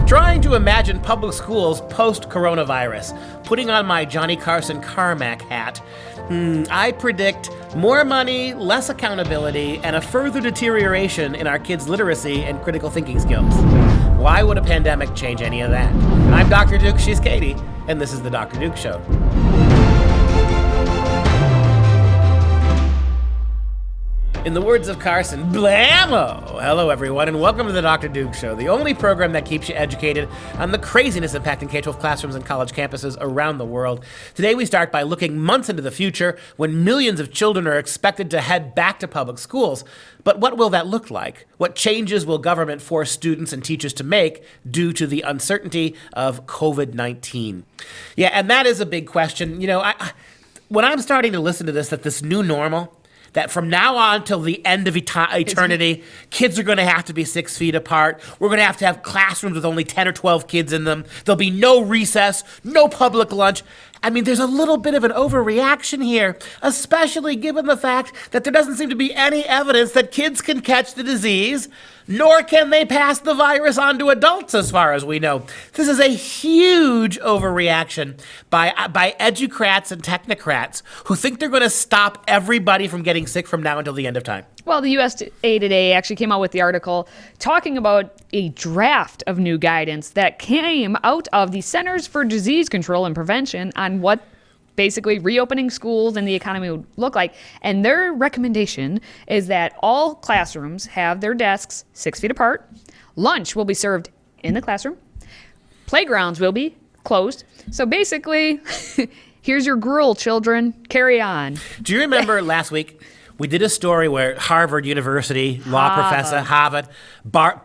Trying to imagine public schools post-coronavirus, putting on my Johnny Carson Carmack hat, I predict more money, less accountability, and a further deterioration in our kids' literacy and critical thinking skills. Why would a pandemic change any of that? I'm Dr. Duke, she's Katie, and this is The Dr. Duke Show. In the words of Carson, blammo! Hello, everyone, and welcome to the Dr. Duke Show, the only program that keeps you educated on the craziness impacting K-12 classrooms and college campuses around the world. Today, we start by looking months into the future when millions of children are expected to head back to public schools. But what will that look like? What changes will government force students and teachers to make due to the uncertainty of COVID-19? Yeah, and that is a big question. You know, when I'm starting to listen to this new normal, that from now on till the end of eternity, kids are going to have to be 6 feet apart. We're going to have classrooms with only 10 or 12 kids in them. There'll be no recess, no public lunch. I mean, there's a little bit of an overreaction here, especially given the fact that there doesn't seem to be any evidence that kids can catch the disease, nor can they pass the virus on to adults, as far as we know. This is a huge overreaction by educrats and technocrats who think they're going to stop everybody from getting sick from now until the end of time. Well, the USA Today actually came out with the article talking about a draft of new guidance that came out of the Centers for Disease Control and Prevention on what basically reopening schools and the economy would look like. And their recommendation is that all classrooms have their desks 6 feet apart. Lunch will be served in the classroom. Playgrounds will be closed. So basically, here's your gruel, children. Carry on. Do you remember last week? We did a story where Harvard University law professor,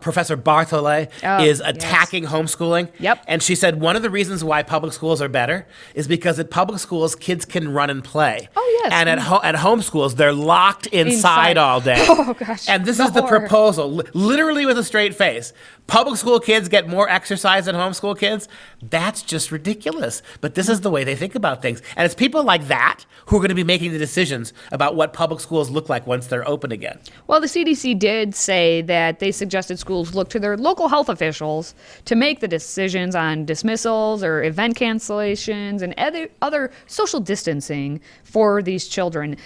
Professor Bartholet, is attacking homeschooling. Yep. And she said one of the reasons why public schools are better is because at public schools, kids can run and play. Oh, yes. And at home schools, they're locked inside all day. Oh, gosh. And this is the proposal, literally with a straight face. Public school kids get more exercise than homeschool kids. That's just ridiculous. But this is the way they think about things. And it's people like that who are going to be making the decisions about what public schools look like once they're open again. Well, the CDC did say that they suggested schools look to their local health officials to make the decisions on dismissals or event cancellations and other social distancing for these children.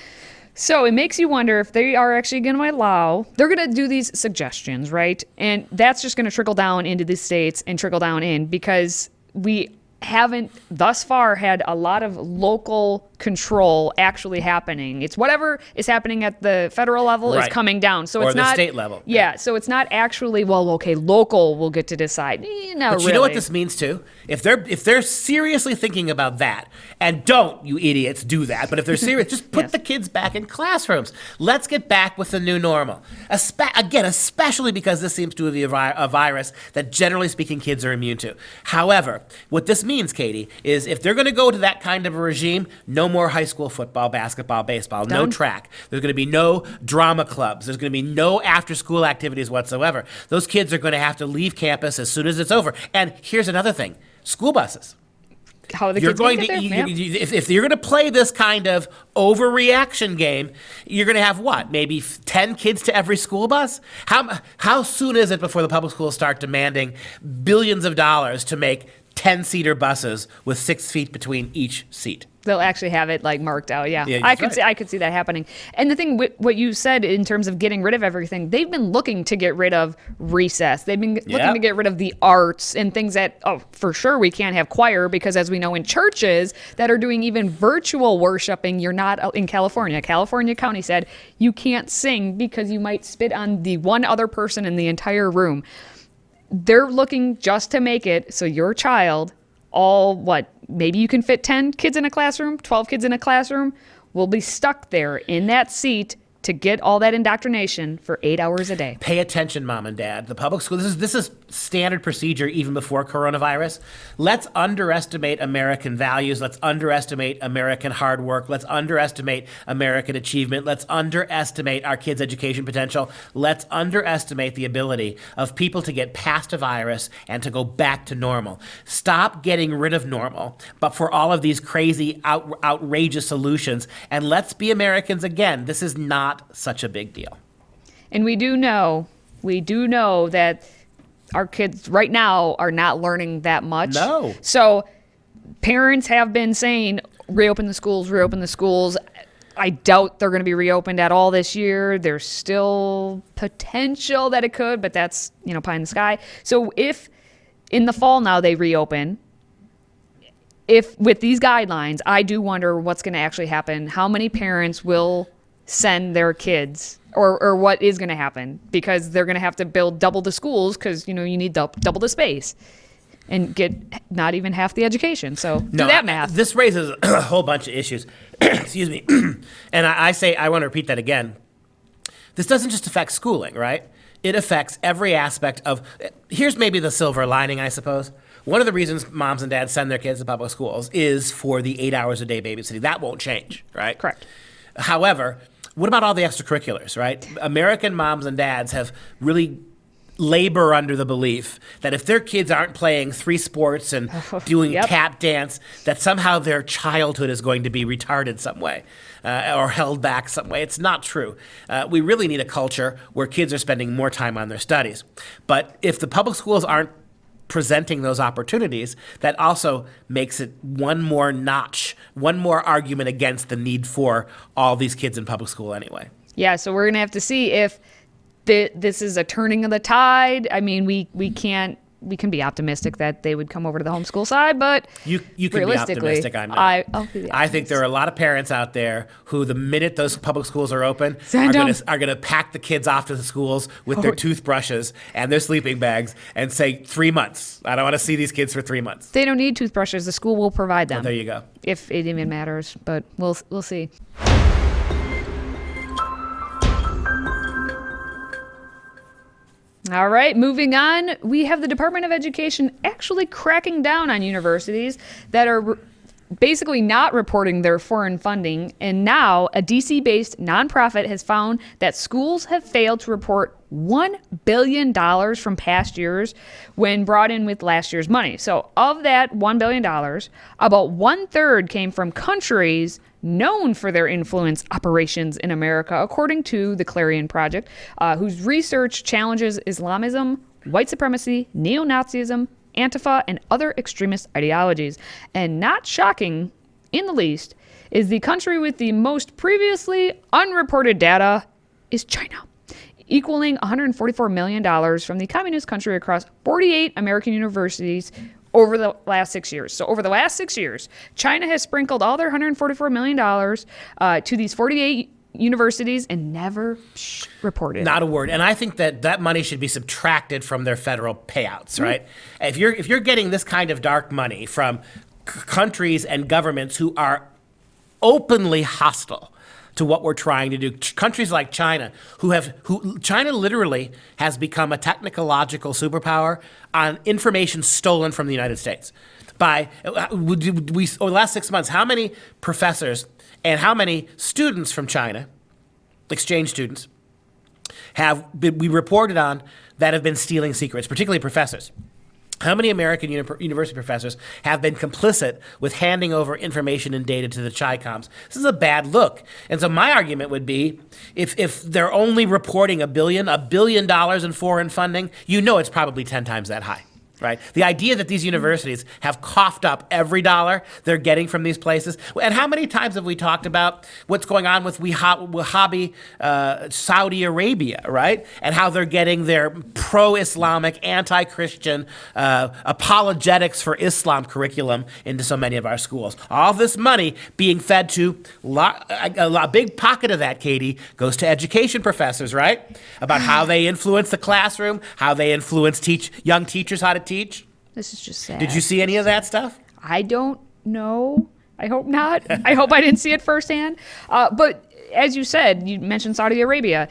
So it makes you wonder if they are actually going to they're going to do these suggestions, right? And that's just going to trickle down into the states and trickle down in because we haven't thus far had a lot of local control actually happening. It's whatever is happening at the federal level is coming down. So it's not the state level. Yeah, so it's not actually, local will get to decide. But you know what this means too? If they're seriously thinking about that, and don't, you idiots, do that, but if they're serious, just put the kids back in classrooms. Let's get back with the new normal. Especially because this seems to be a virus that generally speaking kids are immune to. However, what this means, Katie, is if they're going to go to that kind of a regime, no more high school football, basketball, baseball, no track. There's going to be no drama clubs. There's going to be no after-school activities whatsoever. Those kids are going to have to leave campus as soon as it's over. And here's another thing. School buses. How are the kids going to get there? If you're going to play this kind of overreaction game, you're going to have what? Maybe 10 kids to every school bus? How soon is it before the public schools start demanding billions of dollars to make 10-seater buses with 6 feet between each seat? They'll actually have it marked out. Yeah, I could see that happening. And the thing, what you said in terms of getting rid of everything, they've been looking to get rid of recess. They've been looking to get rid of the arts and things that, for sure we can't have choir because as we know in churches that are doing even virtual worshiping, you're not in California. California County said you can't sing because you might spit on the one other person in the entire room. They're looking just to make it so your child, maybe you can fit 10 kids in a classroom, 12 kids in a classroom, will be stuck there in that seat to get all that indoctrination for 8 hours a day. Pay attention, Mom and Dad. The public school, this is standard procedure even before coronavirus. Let's underestimate American values. Let's underestimate American hard work. Let's underestimate American achievement. Let's underestimate our kids' education potential. Let's underestimate the ability of people to get past a virus and to go back to normal. Stop getting rid of normal, but for all of these crazy, outrageous solutions. And let's be Americans again. This is not such a big deal. And we do know we do know that our kids right now are not learning that much. No. So parents have been saying, reopen the schools, reopen the schools. I doubt they're going to be reopened at all this year. There's still potential that it could, but that's, pie in the sky. So if in the fall now they reopen, if with these guidelines, I do wonder what's going to actually happen. How many parents will send their kids, or what is going to happen, because they're going to have to build double the schools because, you need double the space and get not even half the education. So do that math. This raises a whole bunch of issues. Excuse me. And I want to repeat that again. This doesn't just affect schooling, right? It affects every aspect of, here's maybe the silver lining, I suppose. One of the reasons moms and dads send their kids to public schools is for the 8 hours a day babysitting. That won't change, right? Correct. However, what about all the extracurriculars, right? American moms and dads have really labor under the belief that if their kids aren't playing 3 sports and doing tap dance, that somehow their childhood is going to be retarded some way or held back some way. It's not true. We really need a culture where kids are spending more time on their studies. But if the public schools aren't presenting those opportunities, that also makes it one more notch, one more argument against the need for all these kids in public school anyway. Yeah, so we're going to have to see if this is a turning of the tide. I mean, we can be optimistic that they would come over to the homeschool side, but you can be optimistic. I'm not. I think there are a lot of parents out there who, the minute those public schools are open, are going to pack the kids off to the schools with their toothbrushes and their sleeping bags and say 3 months. I don't want to see these kids for 3 months. They don't need toothbrushes. The school will provide them. Well, there you go. If it even matters, but we'll see. All right, moving on. We have the Department of Education actually cracking down on universities that are basically not reporting their foreign funding. And now a DC-based nonprofit has found that schools have failed to report $1 billion from past years when brought in with last year's money. So of that $1 billion, about 1/3 came from countries known for their influence operations in America, according to the Clarion Project, whose research challenges Islamism, white supremacy, neo-Nazism, Antifa, and other extremist ideologies. And not shocking in the least, is the country with the most previously unreported data is China, equaling $144 million from the communist country across 48 American universities over the last 6 years. So over the last 6 years, China has sprinkled all their $144 million to these 48 universities and never reported. Not a word. And I think that money should be subtracted from their federal payouts, right? If you're getting this kind of dark money from countries and governments who are openly hostile to what we're trying to do, countries like China, China literally has become a technological superpower on information stolen from the United States. Over the last 6 months, how many professors and how many students from China, exchange students, we reported on that have been stealing secrets, particularly professors? How many American university professors have been complicit with handing over information and data to the Chi-Coms? This is a bad look. And so my argument would be, if they're only reporting $1 billion in foreign funding, it's probably 10 times that high. Right? The idea that these universities have coughed up every dollar they're getting from these places. And how many times have we talked about what's going on with Wahhabi Saudi Arabia, right? And how they're getting their pro-Islamic, anti-Christian apologetics for Islam curriculum into so many of our schools. All this money being fed to a big pocket of that, Katie, goes to education professors, right? About how they influence the classroom, how they influence young teachers how to teach. This is just sad. Did you see any of that stuff? I don't know. I hope not. I hope I didn't see it firsthand. But as you said, you mentioned Saudi Arabia.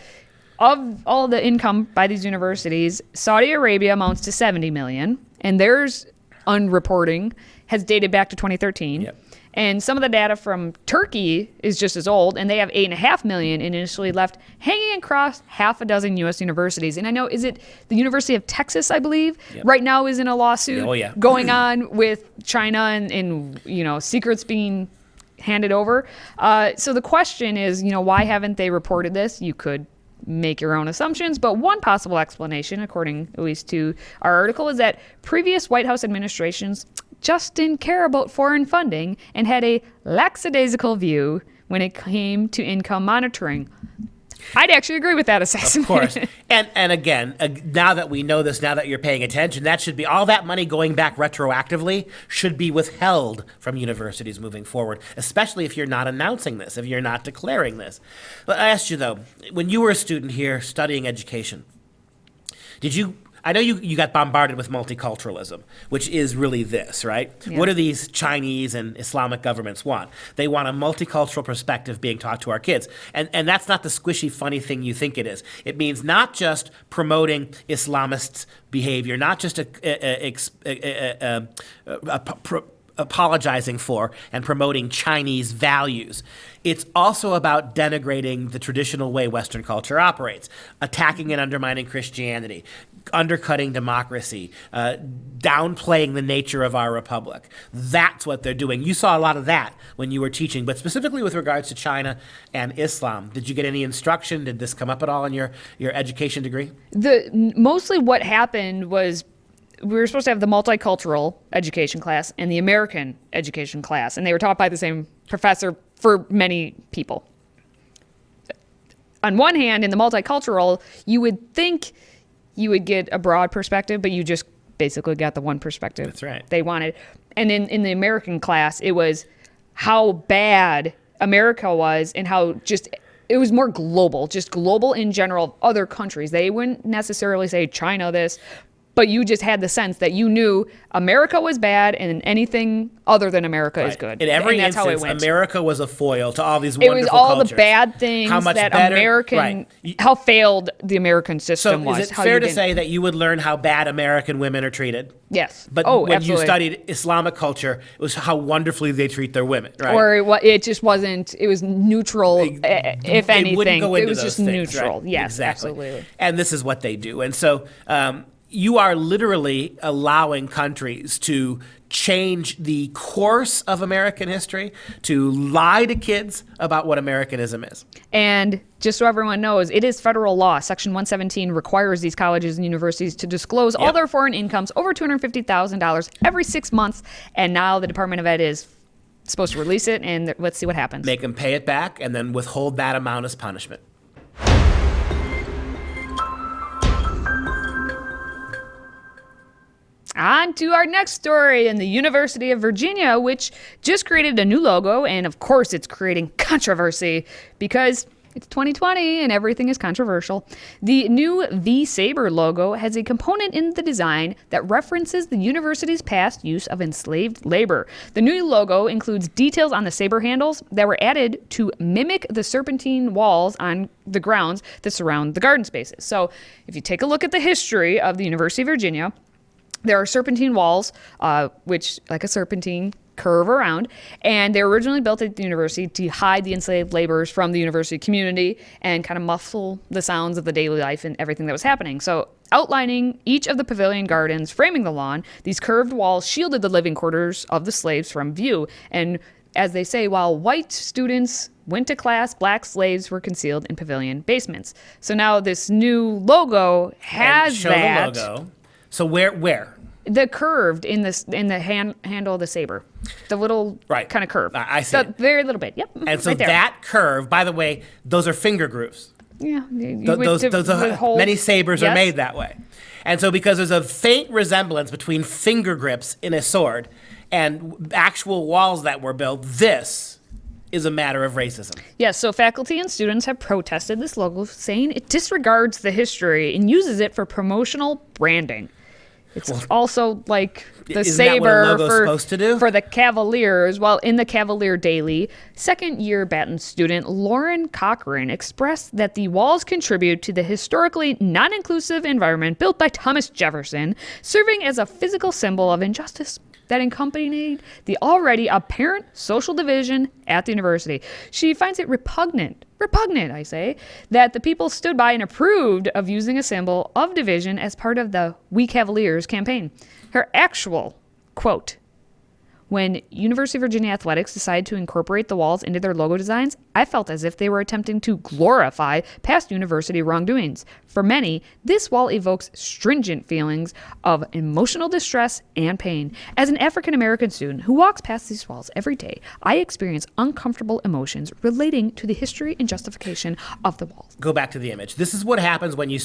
Of all the income by these universities, Saudi Arabia amounts to $70 million, and theirs unreporting has dated back to 2013. Yep. And some of the data from Turkey is just as old, and they have $8.5 million initially left hanging across half a dozen U.S. universities. And I know, is it the University of Texas, I believe, right now is in a lawsuit going on with China and secrets being handed over. So the question is, why haven't they reported this? You could make your own assumptions, but one possible explanation, according at least to our article, is that previous White House administrations just didn't care about foreign funding and had a lackadaisical view when it came to income monitoring. I'd actually agree with that assessment. Of course. And again, now that we know this, now that you're paying attention, that should be all that money going back retroactively should be withheld from universities moving forward, especially if you're not announcing this, if you're not declaring this. But I asked you, though, when you were a student here studying education, I know you got bombarded with multiculturalism, which is really this, right? Yeah. What do these Chinese and Islamic governments want? They want a multicultural perspective being taught to our kids. And that's not the squishy, funny thing you think it is. It means not just promoting Islamist behavior, not just apologizing for and promoting Chinese values. It's also about denigrating the traditional way Western culture operates, attacking and undermining Christianity, undercutting democracy, downplaying the nature of our republic. That's what they're doing. You saw a lot of that when you were teaching, but specifically with regards to China and Islam. Did you get any instruction? Did this come up at all in your education degree? Mostly what happened was we were supposed to have the multicultural education class and the American education class, and they were taught by the same professor for many people. On one hand, in the multicultural, you would think you would get a broad perspective, but you just basically got the one perspective. That's right. They wanted. And in the American class, it was how bad America was and how just it was more global, just global in general, other countries. They wouldn't necessarily say China this, but you just had the sense that you knew America was bad and anything other than America is good. In every and that's instance, how it went. America was a foil to all these wonderful cultures. It was all cultures. The bad things how much that better, American, how failed the American system was. So is it fair to say that you would learn how bad American women are treated? Yes. But when absolutely. you studied Islamic culture, it was how wonderfully they treat their women, right? Or it just wasn't, it was neutral, if anything. Wouldn't go into it was those just things, neutral. Right? Yes, exactly. absolutely. And this is what they do. And so you are literally allowing countries to change the course of American history, to lie to kids about what Americanism is. And just so everyone knows, it is federal law. Section 117 requires these colleges and universities to disclose all their foreign incomes over $250,000 every 6 months. And now the Department of Ed is supposed to release it, and let's see what happens. Make them pay it back and then withhold that amount as punishment. On to our next story in the University of Virginia, which just created a new logo. And of course, it's creating controversy because it's 2020 and everything is controversial. The new V-Saber logo has a component in the design that references the university's past use of enslaved labor. The new logo includes details on the saber handles that were added to mimic the serpentine walls on the grounds that surround the garden spaces. So if you take a look at the history of the University of Virginia, there are serpentine walls, which, like a serpentine, curve around, and they were originally built at the university to hide the enslaved laborers from the university community and kind of muffle the sounds of the daily life and everything that was happening. So outlining each of the pavilion gardens framing the lawn, these curved walls shielded the living quarters of the slaves from view. And as they say, while white students went to class, black slaves were concealed in pavilion basements. So now this new logo has show the logo. So where? The curved in the handle of the saber, the little kind of curve. I see. The very little bit. Yep. And so right there. that curve, by the way, those are finger grooves. Yeah. Many sabers are made that way. And so because there's a faint resemblance between finger grips in a sword and actual walls that were built, this is a matter of racism. Yes, so faculty and students have protested this logo, saying it disregards the history and uses it for promotional branding. It's also like the saber for the Cavaliers. Well, in the Cavalier Daily, second-year Baton student Lauren Cochran expressed that the walls contribute to the historically non-inclusive environment built by Thomas Jefferson, serving as a physical symbol of injustice that accompanied the already apparent social division at the university. She finds it repugnant, I say, that the people stood by and approved of using a symbol of division as part of the We Cavaliers campaign. Her actual quote, When University of Virginia Athletics decided to incorporate the walls into their logo designs, I felt as if they were attempting to glorify past university wrongdoings. For many, this wall evokes stringent feelings of emotional distress and pain. As an African American student who walks past these walls every day, I experience uncomfortable emotions relating to the history and justification of the walls. Go back to the image. This is what happens when you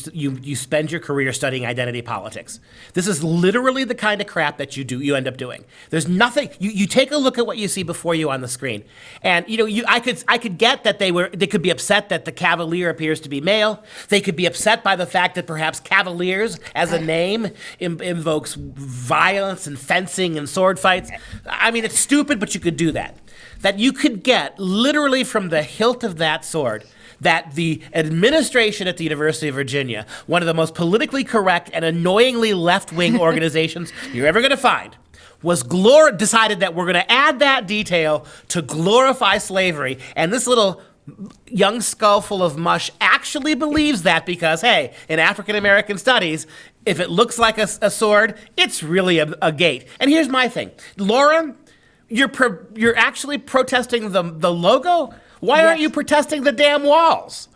spend your career studying identity politics. This is literally the kind of crap that you end up doing. There's nothing. You take a look at what you see before you on the screen, and I could get that they could be upset that the Cavalier appears to be male. They could be upset by the fact that perhaps Cavaliers as a name invokes violence and fencing and sword fights. I mean, it's stupid, but you could do that. That you could get literally from the hilt of that sword that the administration at the University of Virginia, one of the most politically correct and annoyingly left-wing organizations you're ever going to find, decided that we're going to add that detail to glorify slavery. And this little young skull full of mush actually believes that because, hey, in African American studies, if it looks like a sword, it's really a gate. And here's my thing. Laura, you're actually protesting the logo? Why aren't you protesting the damn walls?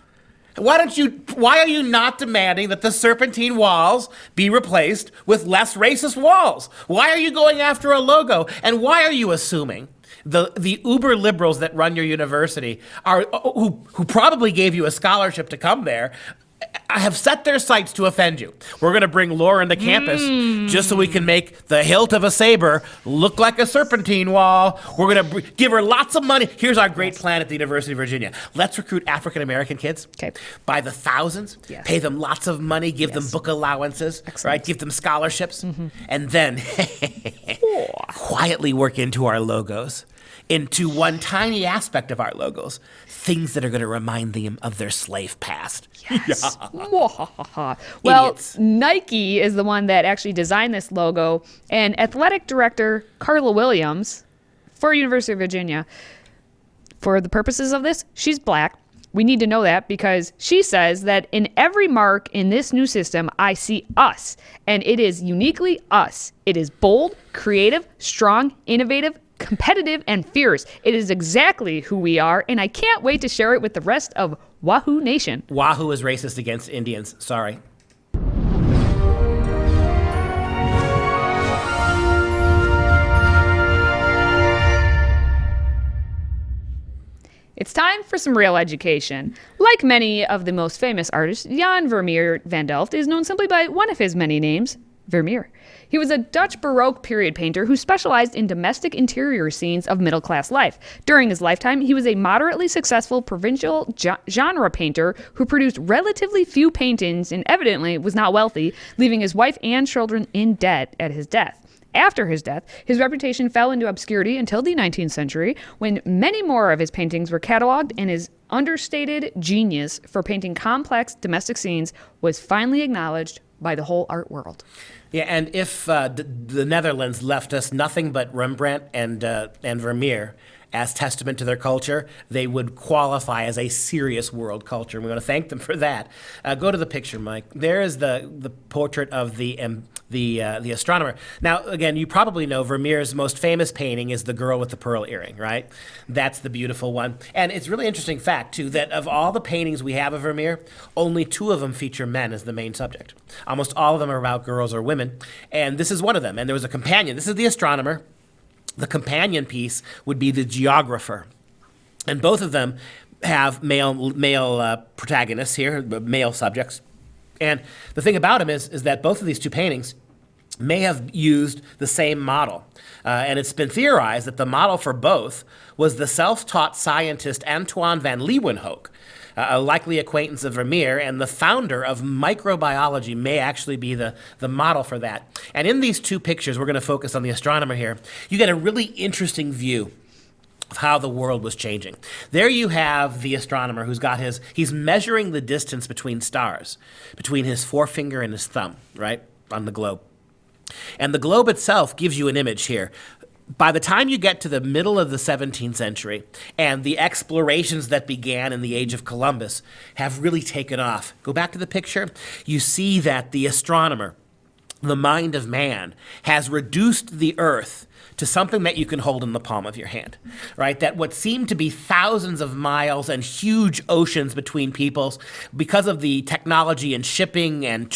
Why are you not demanding that the serpentine walls be replaced with less racist walls? Why are you going after a logo? And why are you assuming the uber liberals that run your university who probably gave you a scholarship to come there have set their sights to offend you? We're going to bring Lauren to campus just so we can make the hilt of a saber look like a serpentine wall. We're going to give her lots of money. Here's our great plan at the University of Virginia. Let's recruit African-American kids by the thousands, pay them lots of money, give them book allowances, right? Give them scholarships, and then quietly work into our logos, into one tiny aspect of our logos, things that are going to remind them of their slave past. Yes. Well, Nike is the one that actually designed this logo, and athletic director Carla Williams for University of Virginia, for the purposes of this, she's black. We need to know that because she says that in every mark in this new system, I see us, and it is uniquely us. It is bold, creative, strong, innovative, competitive, and fierce. It is exactly who we are, and I can't wait to share it with the rest of Wahoo Nation. Wahoo is racist against Indians. Sorry. It's time for some real education. Like many of the most famous artists, Jan Vermeer van Delft is known simply by one of his many names, Vermeer. He was a Dutch Baroque period painter who specialized in domestic interior scenes of middle-class life. During his lifetime, he was a moderately successful provincial genre painter who produced relatively few paintings and evidently was not wealthy, leaving his wife and children in debt at his death. After his death, his reputation fell into obscurity until the 19th century, when many more of his paintings were cataloged and his understated genius for painting complex domestic scenes was finally acknowledged by the whole art world. Yeah, and if the Netherlands left us nothing but Rembrandt and Vermeer as testament to their culture, they would qualify as a serious world culture. And we want to thank them for that. Go to the picture, Mike. There is the portrait of the astronomer. Now, again, you probably know Vermeer's most famous painting is the girl with the pearl earring, right? That's the beautiful one. And it's a really interesting fact, too, that of all the paintings we have of Vermeer, only 2 of them feature men as the main subject. Almost all of them are about girls or women. And this is one of them. And there was a companion. This is the astronomer. The companion piece would be the geographer. And both of them have male protagonists here, male subjects. And the thing about them is that both of these 2 paintings may have used the same model. And it's been theorized that the model for both was the self-taught scientist Antoine van Leeuwenhoek, a likely acquaintance of Vermeer, and the founder of microbiology may actually be the model for that. And in these 2 pictures, we're going to focus on the astronomer here, you get a really interesting view of how the world was changing. There you have the astronomer he's measuring the distance between stars, between his forefinger and his thumb, right, on the globe. And the globe itself gives you an image here. By the time you get to the middle of the 17th century and the explorations that began in the age of Columbus have really taken off. Go back to the picture. You see that the astronomer the mind of man has reduced the earth to something that you can hold in the palm of your hand, right? That what seemed to be thousands of miles and huge oceans between peoples, because of the technology and shipping and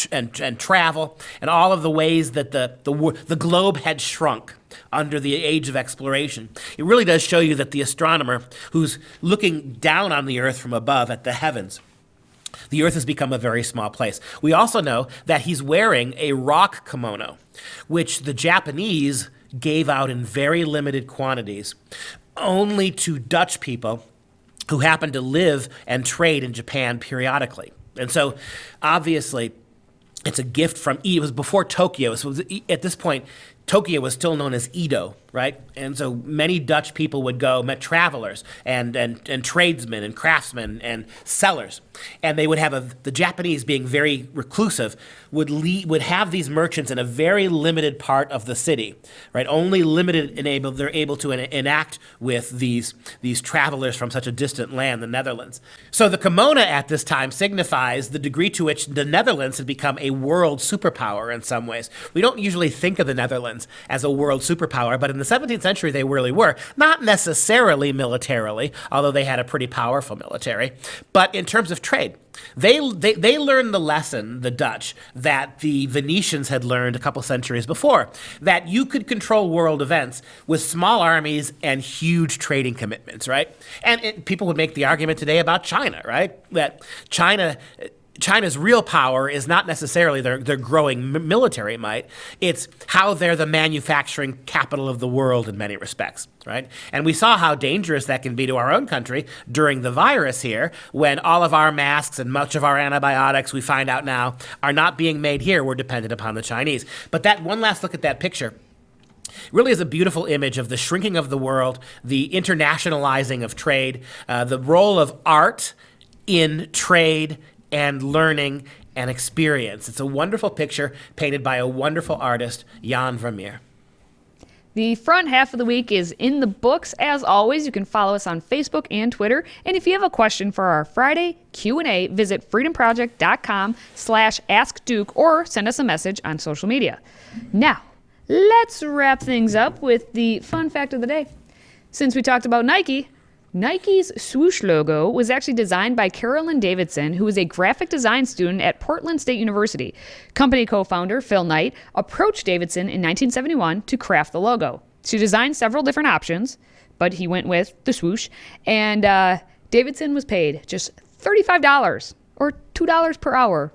travel and all of the ways that the globe had shrunk under the age of exploration, it really does show you that the astronomer who's looking down on the earth from above at the heavens, the earth has become a very small place. We also know that he's wearing a rock kimono, which the Japanese gave out in very limited quantities only to Dutch people who happened to live and trade in Japan periodically. And so, obviously, it's a gift from it was before Tokyo. So at this point, Tokyo was still known as Edo, right? And so many Dutch people would go, met travelers and tradesmen and craftsmen and sellers. And they would have the Japanese, being very reclusive, would have these merchants in a very limited part of the city, right? Only limited they're able to enact with these travelers from such a distant land, the Netherlands. So the kimono at this time signifies the degree to which the Netherlands had become a world superpower in some ways. We don't usually think of the Netherlands as a world superpower, but in the 17th century they really were. Not necessarily militarily, although they had a pretty powerful military, but in terms of trade. They learned the lesson, the Dutch, that the Venetians had learned a couple centuries before, that you could control world events with small armies and huge trading commitments, right? And people would make the argument today about China, right? That China's real power is not necessarily their growing military might. It's how they're the manufacturing capital of the world in many respects, right? And we saw how dangerous that can be to our own country during the virus here, when all of our masks and much of our antibiotics, we find out now, are not being made here. We're dependent upon the Chinese. But that one last look at that picture really is a beautiful image of the shrinking of the world, the internationalizing of trade, the role of art in trade and learning and experience. It's a wonderful picture painted by a wonderful artist, Jan Vermeer. The front half of the week is in the books. As always, you can follow us on Facebook and Twitter. And if you have a question for our Friday Q&A, visit freedomproject.com/askduke or send us a message on social media. Now, let's wrap things up with the fun fact of the day. Since we talked about Nike's swoosh logo was actually designed by Carolyn Davidson, who is a graphic design student at Portland State University. Company co-founder Phil Knight approached Davidson in 1971 to craft the logo. She designed several different options, but he went with the swoosh, and Davidson was paid just $35 or $2 per hour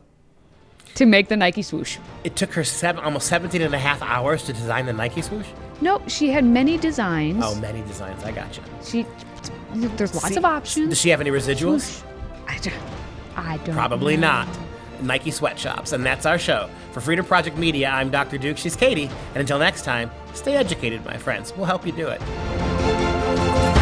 to make the Nike swoosh. It took her almost 17 and a half hours to design the Nike swoosh? No, she had many designs. Oh, many designs. I gotcha. There's lots of options. Does she have any residuals? I don't Probably know. not. Nike sweatshops. And that's our show. For Freedom Project Media, I'm Dr. Duke. She's Katie. And until next time, stay educated, my friends. We'll help you do it.